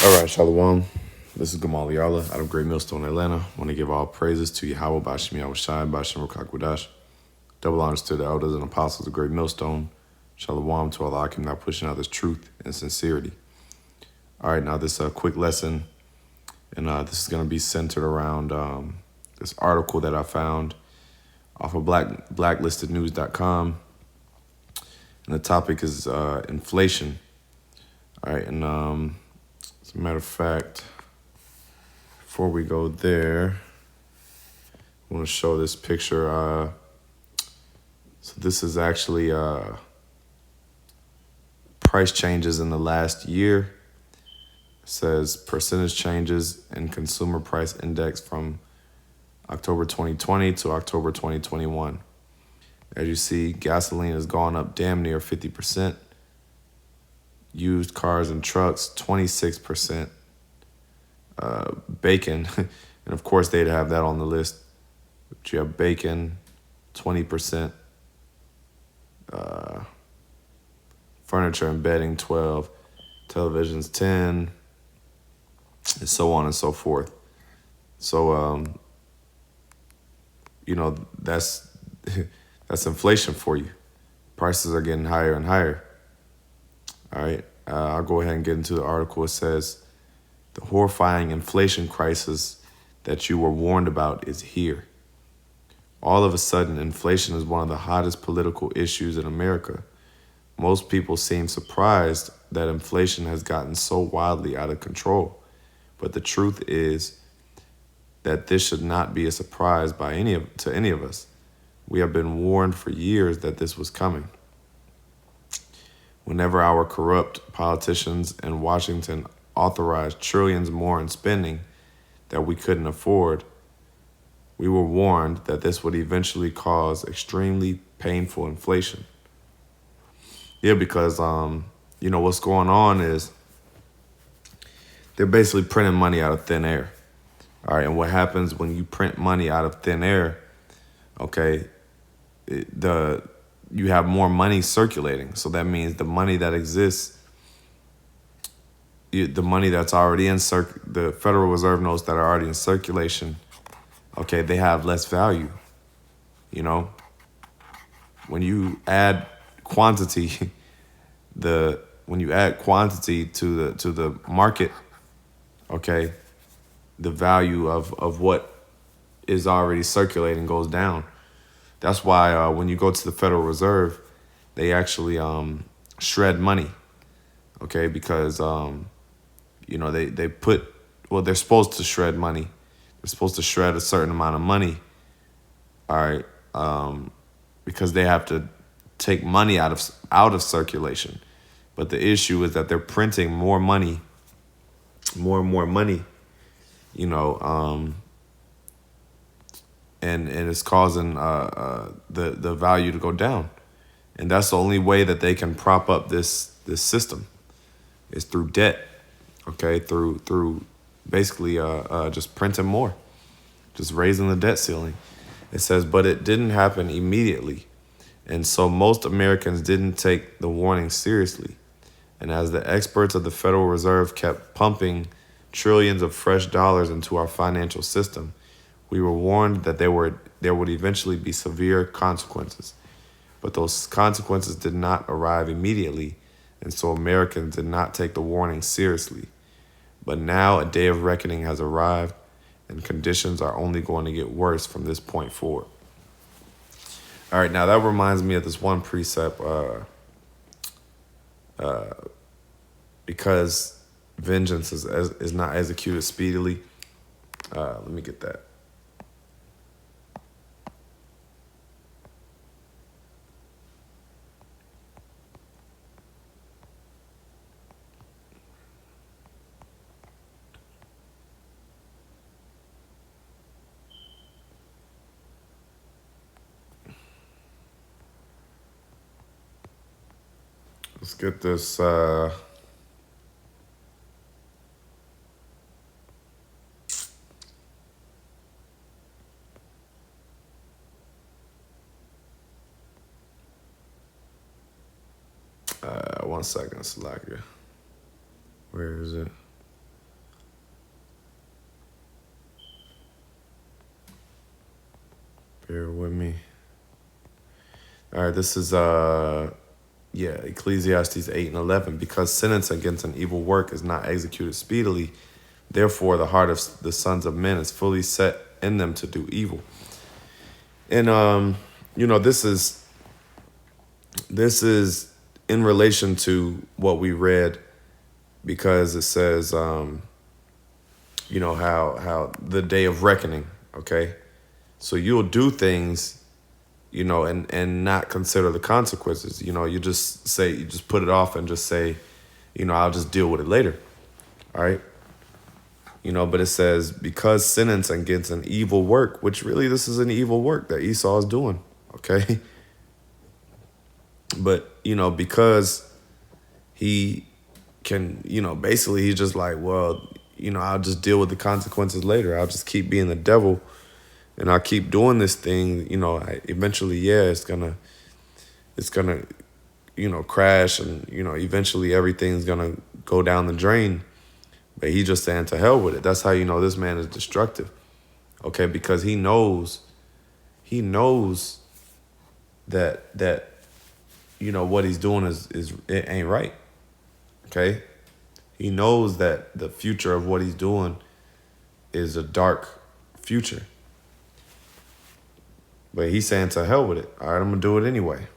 All right, Shalom. This is Gamal Yala out of Great Millstone, Atlanta. I want to give all praises to Yahweh, Bashim Yahushai, Bashim Rukakwadash. Double honors to the elders and apostles of Great Millstone. Shalom to Allah Akim, now pushing out this truth and sincerity. All right, now this quick lesson, and this is going to be centered around this article that I found off of blacklistednews.com. And the topic is inflation. All right, and as a matter of fact, before we go there, I want to show this picture. So this is actually price changes in the last year. It says percentage changes in consumer price index from October 2020 to October 2021. As you see, gasoline has gone up damn near 50%. Used cars and trucks, 26%. Bacon, and of course they'd have that on the list. But you have bacon, 20%. Furniture and bedding, 12. Televisions, 10. And so on and so forth. So, that's that's inflation for you. Prices are getting higher and higher. All right, I'll go ahead and get into the article. It says, the horrifying inflation crisis that you were warned about is here. All of a sudden, inflation is one of the hottest political issues in America. Most people seem surprised that inflation has gotten so wildly out of control. But the truth is that this should not be a surprise to any of us. We have been warned for years that this was coming. Whenever our corrupt politicians in Washington authorized trillions more in spending that we couldn't afford, we were warned that this would eventually cause extremely painful inflation. Yeah, because, what's going on is they're basically printing money out of thin air. All right, and what happens when you print money out of thin air, okay, you have more money circulating. So that means the money that exists, the money that's already in the Federal Reserve notes that are already in circulation, okay, they have less value. When you add quantity, to the market, okay, the value of what is already circulating goes down. That's why when you go to the Federal Reserve, they actually shred money, okay, because they're supposed to shred money. They're supposed to shred a certain amount of money, all right, because they have to take money out of circulation. But the issue is that they're printing more money, more and more money, and it's causing the value to go down. And that's the only way that they can prop up this system is through debt, okay, through basically just printing more, just raising the debt ceiling. It says, but it didn't happen immediately. And so most Americans didn't take the warning seriously. And as the experts of the Federal Reserve kept pumping trillions of fresh dollars into our financial system, we were warned that there would eventually be severe consequences. But those consequences did not arrive immediately, and so Americans did not take the warning seriously. But now a day of reckoning has arrived, and conditions are only going to get worse from this point forward. All right, now that reminds me of this one precept, because vengeance is not executed speedily. Let me get that. Let's get this. One second, Slacker. Where is it? Bear with me. All right, this is Ecclesiastes 8:11. Because sentence against an evil work is not executed speedily, therefore the heart of the sons of men is fully set in them to do evil. And this is in relation to what we read, because it says how the day of reckoning, okay? So you'll do things, and not consider the consequences. You just put it off and just say, I'll just deal with it later. All right. But it says, because sentence against an evil work, which really this is an evil work that Esau is doing. Okay. But, because he can, basically he's just like, well, I'll just deal with the consequences later. I'll just keep being the devil. And I keep doing this thing, eventually, it's gonna, crash, and eventually everything's gonna go down the drain. But he just saying to hell with it. That's how this man is destructive, okay? Because he knows that what he's doing is it ain't right, okay? He knows that the future of what he's doing is a dark future. But he's saying to hell with it. All right, I'm going to do it anyway.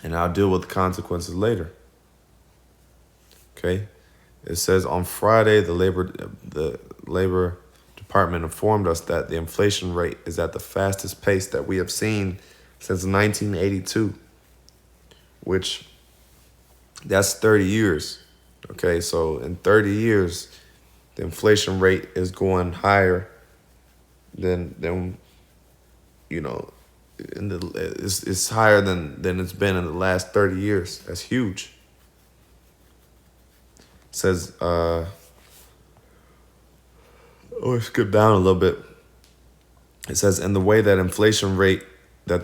And I'll deal with the consequences later. Okay? It says on Friday, the labor department informed us that the inflation rate is at the fastest pace that we have seen since 1982, which that's 30 years. Okay, so in 30 years, the inflation rate is going higher than it's higher than it's been in the last 30 years. That's huge. It says, skip down a little bit. It says, in the way that the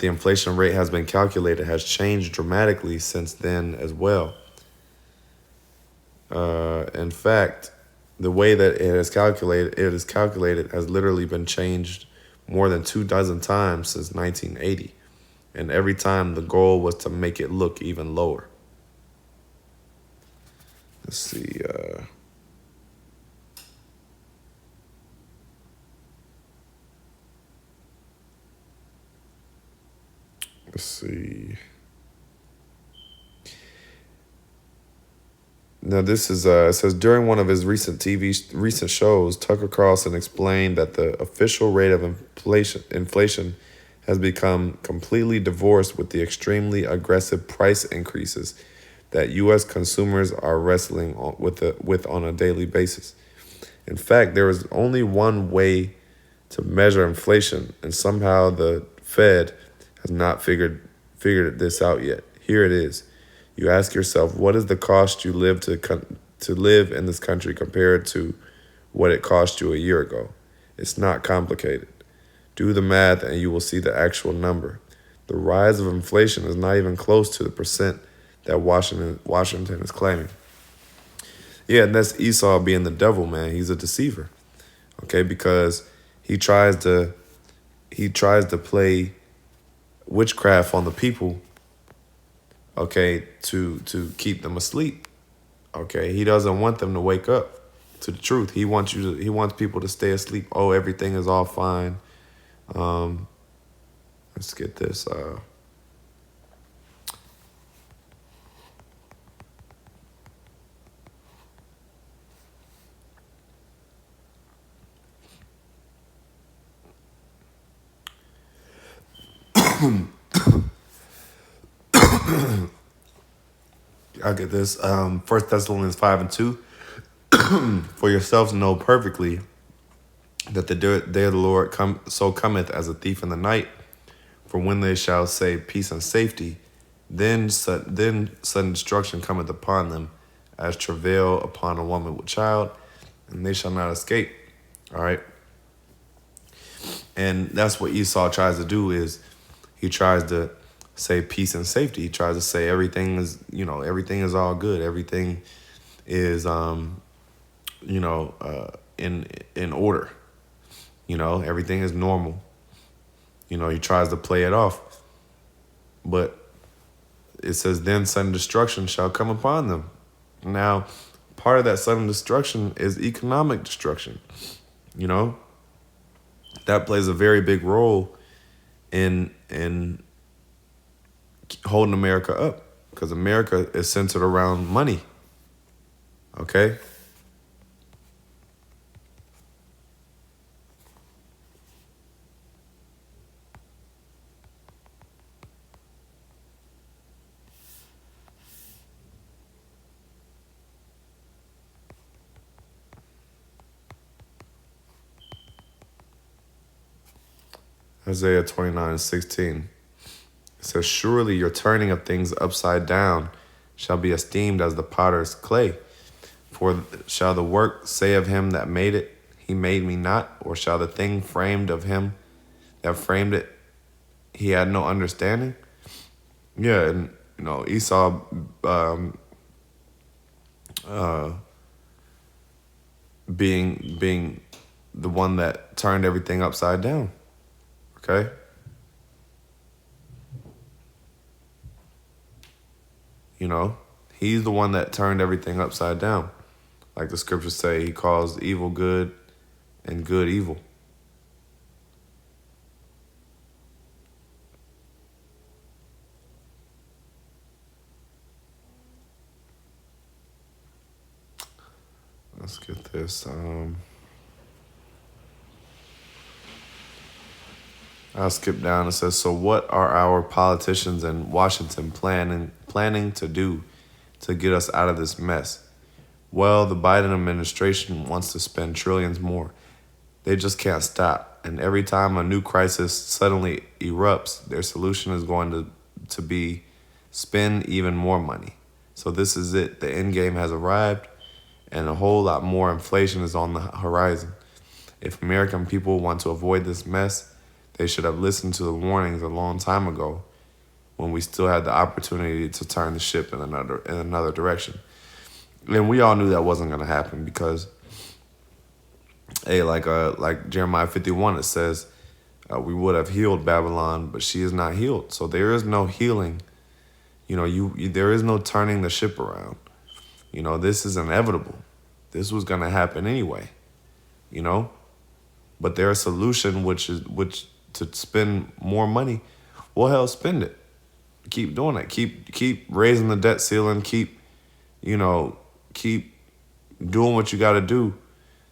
inflation rate has been calculated has changed dramatically since then as well. In fact, the way that it is calculated has literally been changed more than 24 times since 1980. And every time the goal was to make it look even lower. Let's see. Let's see. Now this is it says, during one of his recent shows, Tucker Carlson explained that the official rate of inflation has become completely divorced with the extremely aggressive price increases that U.S. consumers are wrestling with on a daily basis. In fact, there is only one way to measure inflation, and somehow the Fed has not figured this out yet. Here it is. You ask yourself, what is the cost you live to live in this country compared to what it cost you a year ago? It's not complicated. Do the math and you will see the actual number. The rise of inflation is not even close to the percent that Washington is claiming. Yeah, and that's Esau being the devil, man. He's a deceiver. Okay, because he tries to play witchcraft on the people, okay, to keep them asleep. Okay, he doesn't want them to wake up to the truth. He wants people to stay asleep. Oh, everything is all fine. Let's get this. I'll get this. 1 Thessalonians 5:2. For yourselves know perfectly that the day of the Lord cometh as a thief in the night. For when they shall say peace and safety, then sudden destruction cometh upon them, as travail upon a woman with child, and they shall not escape. All right. And that's what Esau tries to do, is he tries to say peace and safety. He tries to say everything is all good. Everything is, in order. Everything is normal. He tries to play it off. But it says, then sudden destruction shall come upon them. Now, part of that sudden destruction is economic destruction. That plays a very big role in holding America up, because America is centered around money. Okay? Isaiah 29:16. It says, surely your turning of things upside down shall be esteemed as the potter's clay. For shall the work say of him that made it, he made me not? Or shall the thing framed of him that framed it, he had no understanding? Yeah, and Esau being the one that turned everything upside down. Okay? He's the one that turned everything upside down. Like the scriptures say, he calls evil good and good evil. Let's get this. I'll skip down. It says, so what are our politicians in Washington planning to do to get us out of this mess? Well, the Biden administration wants to spend trillions more. They just can't stop. And every time a new crisis suddenly erupts, their solution is going to be spend even more money. So this is it. The end game has arrived, and a whole lot more inflation is on the horizon. If American people want to avoid this mess, they should have listened to the warnings a long time ago, when we still had the opportunity to turn the ship in another direction. And we all knew that wasn't going to happen because, hey, like Jeremiah 51, it says, we would have healed Babylon, but she is not healed. So there is no healing. There is no turning the ship around. This is inevitable. This was going to happen anyway. But their solution, which to spend more money, well, hell, spend it. Keep doing it. Keep raising the debt ceiling. Keep doing what you got to do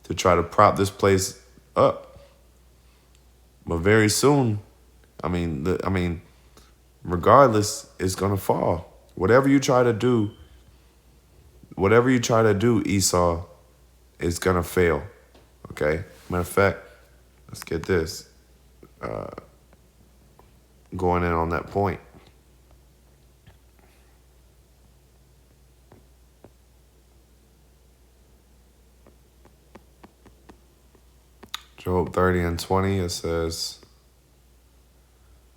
to try to prop this place up. But very soon, regardless, it's gonna fall. Whatever you try to do, Esau, is gonna fail. Okay. Matter of fact, let's get this. Going in on that point. Job 30:20, it says,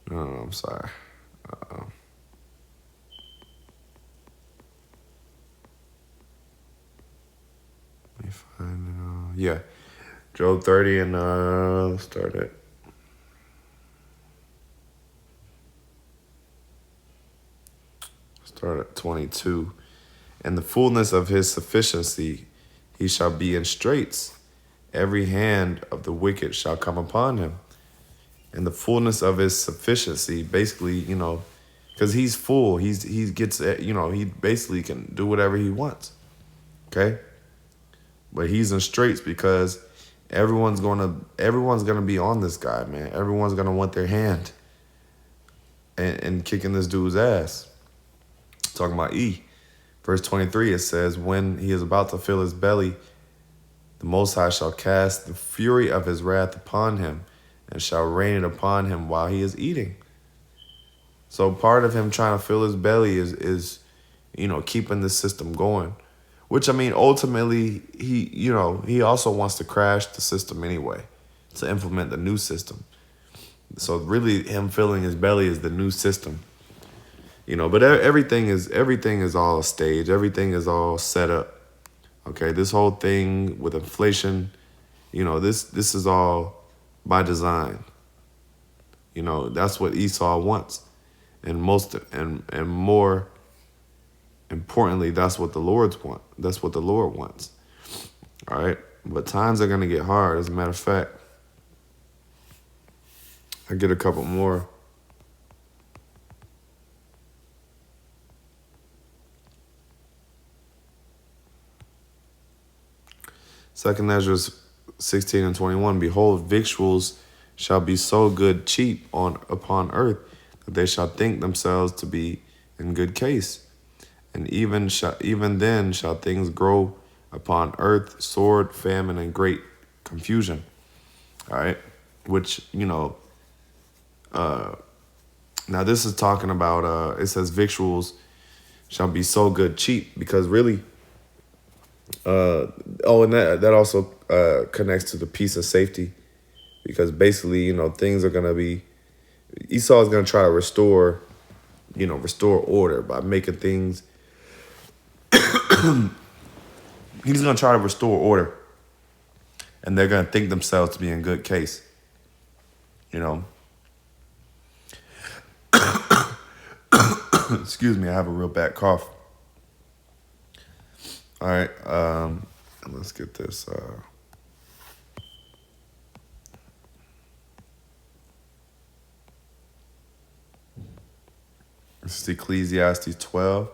no, I'm sorry. Let me find it. Yeah. Job 30 and let's start it. Start at 22. In the fullness of his sufficiency, he shall be in straits. Every hand of the wicked shall come upon him. In the fullness of his sufficiency, basically, because he's full, he gets, he basically can do whatever he wants. Okay? But he's in straits because everyone's gonna be on this guy, man. Everyone's gonna want their hand and kicking this dude's ass. Talking about E. Verse 23, it says, when he is about to fill his belly, the Most High shall cast the fury of his wrath upon him and shall rain it upon him while he is eating. So part of him trying to fill his belly is keeping the system going. Which, ultimately, he also wants to crash the system anyway, to implement the new system. So really him filling his belly is the new system. But everything is all a stage. Everything is all set up. Okay, this whole thing with inflation, this is all by design. You know, that's what Esau wants. And and more importantly, that's what the Lord's want. That's what the Lord wants. All right. But times are going to get hard. As a matter of fact, I get a couple more. Second Ezra 16 and 21. Behold, victuals shall be so good cheap upon earth that they shall think themselves to be in good case. And even then shall things grow upon earth, sword, famine, and great confusion. All right. Which, now this is talking about, it says victuals shall be so good cheap, because really, and that also connects to the piece of safety, because basically, things are going to be, Esau is going to try to restore order by making things, he's going to try to restore order, and they're going to think themselves to be in good case, Excuse me, I have a real bad cough. All right, let's get this. This is Ecclesiastes 12.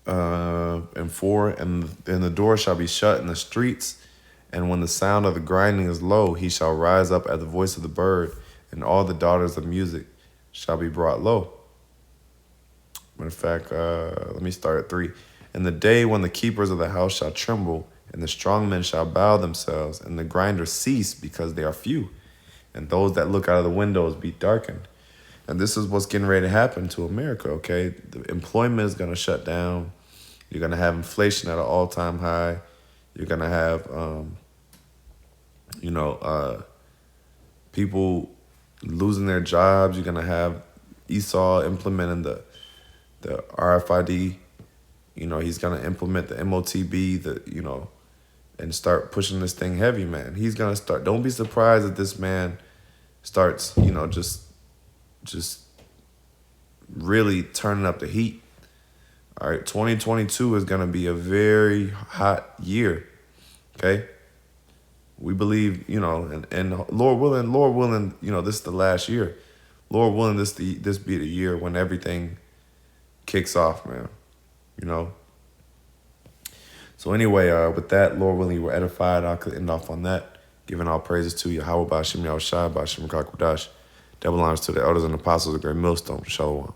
And 4, and the door shall be shut in the streets, and when the sound of the grinding is low, he shall rise up at the voice of the bird, and all the daughters of music shall be brought low. Matter of fact, let me start at 3. In the day when the keepers of the house shall tremble, and the strong men shall bow themselves, and the grinders cease because they are few, and those that look out of the windows be darkened. And this is what's getting ready to happen to America, okay? The employment is going to shut down. You're going to have inflation at an all-time high. You're going to have, people losing their jobs. You're going to have Esau implementing the RFID. He's going to implement the MOTB, and start pushing this thing heavy, man. He's going to start. Don't be surprised if this man starts, just really turning up the heat. All right, 2022 is going to be a very hot year, okay? We believe, and Lord willing, this is the last year. Lord willing, this be the year when everything kicks off, man, So anyway, with that, Lord willing, you were edified. I could end off on that, giving all praises to Yahweh, Ba'ashem Yahushai, Ba'ashem Kakwadash. Double honors to the elders and apostles of Great Millstone. Shalom.